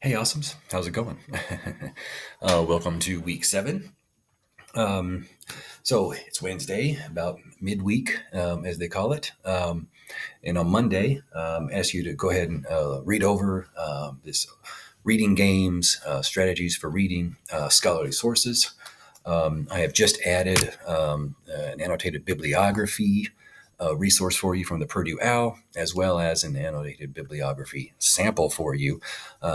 Hey, awesomes. How's it going? Welcome to week 7. Um, so it's Wednesday, about midweek, as they call it. And on Monday, ask you to go ahead and read over this reading games, strategies for reading, scholarly sources. I have just added an annotated bibliography resource for you from the Purdue OWL, as well as an annotated bibliography sample for you,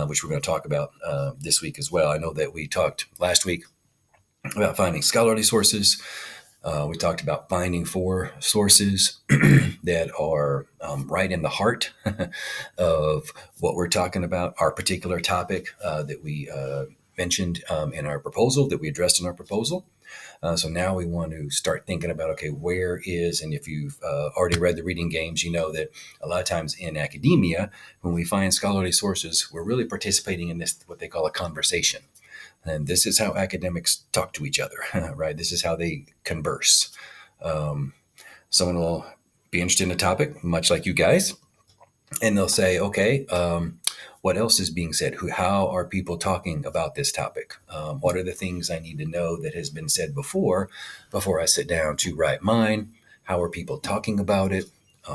which we're going to talk about this week as well. I know that we talked last week about finding scholarly sources. We talked about finding 4 sources that are right in the heart of what we're talking about, our particular topic that we mentioned in our proposal, that we addressed in our proposal. So now we want to start thinking about, okay, where is, and if you've already read the reading games, you know that a lot of times in academia, when we find scholarly sources, we're really participating in this, what they call a conversation. And this is how academics talk to each other, right? This is how they converse. Someone will be interested in a topic, much like you guys, and they'll say, okay, what else is being said? How are people talking about this topic? What are the things I need to know that has been said before I sit down to write mine? How are people talking about it?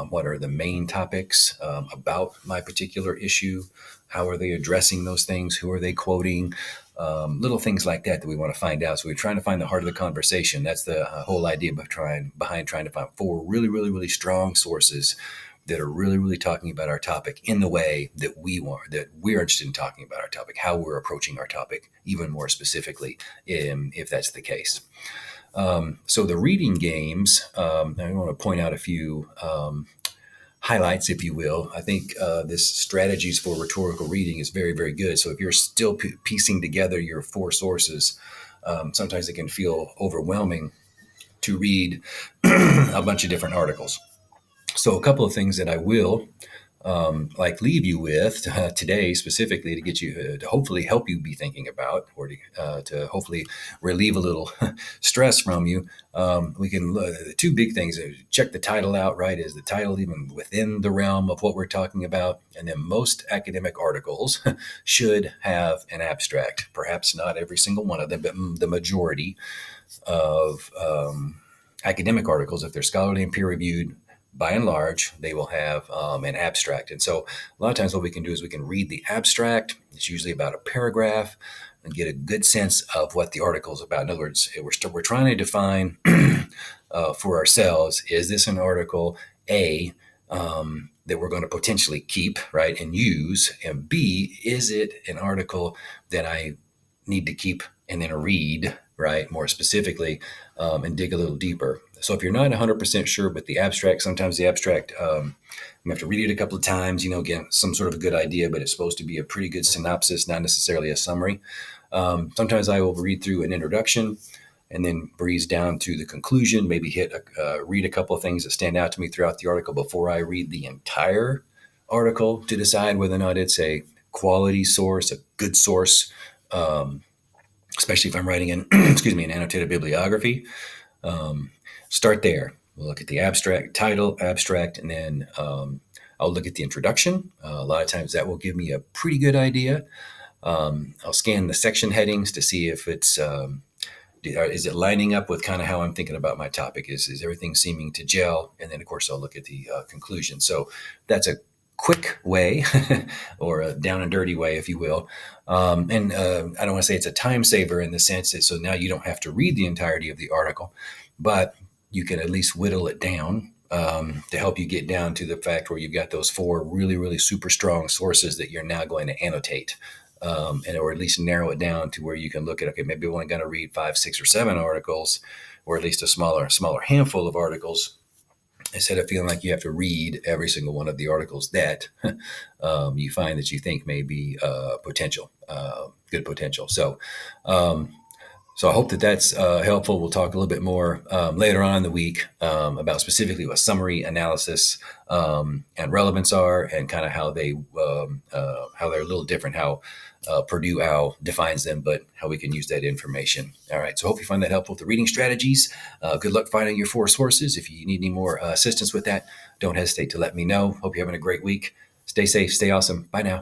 What are the main topics about my particular issue? How are they addressing those things? Who are they quoting? Little things like that we want to find out. So we're trying to find the heart of the conversation. That's the whole idea behind trying to find 4 really, really, really strong sources that are really, really talking about our topic in the way that we're interested in talking about our topic, how we're approaching our topic, even more specifically, if that's the case. So the reading games, I want to point out a few highlights, if you will. I think this strategies for rhetorical reading is very, very good. So if you're still piecing together your 4 sources, sometimes it can feel overwhelming to read a bunch of different articles. So a couple of things that I will leave you with today specifically to get you to hopefully help you be thinking about, or to hopefully relieve a little stress from you. We can the 2 big things: check the title out. Right, is the title even within the realm of what we're talking about? And then most academic articles should have an abstract. Perhaps not every single one of them, but the majority of academic articles, if they're scholarly and peer reviewed, by and large, they will have an abstract. And so a lot of times what we can do is we can read the abstract. It's usually about a paragraph, and get a good sense of what the article is about. In other words, we're trying to define for ourselves, is this an article, A, that we're going to potentially keep, right, and use, and B, is it an article that I need to keep and then read, right, more specifically, and dig a little deeper. So if you're not 100% sure with the abstract, sometimes the abstract, you have to read it a couple of times, get some sort of a good idea, but it's supposed to be a pretty good synopsis, not necessarily a summary. Sometimes I will read through an introduction and then breeze down to the conclusion, maybe read a couple of things that stand out to me throughout the article before I read the entire article to decide whether or not it's a quality source, a good source, especially if I'm writing an annotated bibliography. Start there. We'll look at the title, and then I'll look at the introduction. A lot of times that will give me a pretty good idea. I'll scan the section headings to see if it's is it lining up with kind of how I'm thinking about my topic? Is everything seeming to gel? And then, of course, I'll look at the conclusion. So that's a quick way or a down and dirty way, if you will. And I don't want to say it's a time saver in the sense that so now you don't have to read the entirety of the article, but you can at least whittle it down to help you get down to the fact where you've got those 4 really, really super strong sources that you're now going to annotate. Or at least narrow it down to where you can look at, okay, maybe we're only going to read 5, 6, or 7 articles, or at least a smaller handful of articles, instead of feeling like you have to read every single one of the articles that you find that you think may be good potential. So I hope that that's helpful. We'll talk a little bit more later on in the week about specifically what summary, analysis, and relevance are, and kind of how they're a little different, how Purdue OWL defines them, but how we can use that information. All right, so hope you find that helpful with the reading strategies. Good luck finding your 4 sources. If you need any more assistance with that, don't hesitate to let me know. Hope you're having a great week. Stay safe, stay awesome. Bye now.